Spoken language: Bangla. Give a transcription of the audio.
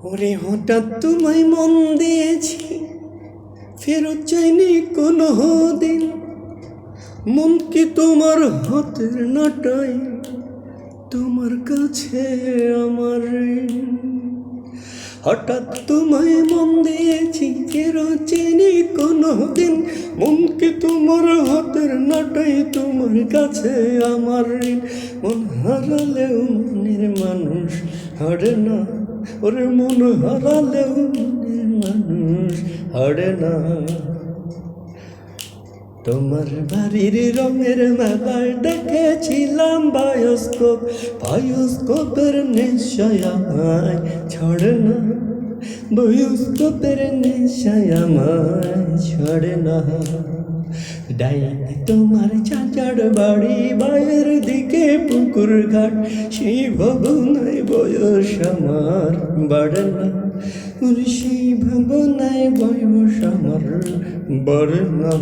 ওরে হঠাৎ তোমায় মন দিয়েছি, ফেরত চাইনি কোনো দিন। মন কি তোমার হাতের নাটাই, তোমার কাছে আমার ঋণ। হঠাৎ তোমায় মন দিয়েছি, ফেরত চাইনি কোনো দিন। মন কি তোমার হাতের নাটাই, তোমার কাছে আমার ঋণ। মন হারালেও মনের মানুষ হারে না, ওরে মন হারালেও মনের মানুষ হারে না। তোমার বাড়ির রঙের মেলায় দেখেছিলাম বায়োস্কোপ, বায়োস্কোপের নেশায় আমায় ছাড়ে না, বায়োস্কোপের নেশায় আমায় ছাড়ে না। ডাইনি তোমার চাচার বাড়ি, বাইরের দিকে পুকুর ঘাট, সেই ভাবনায় বয়স আমার বাড়ে না, সেই ভাবনায় বয়স আমার বাড়ে না।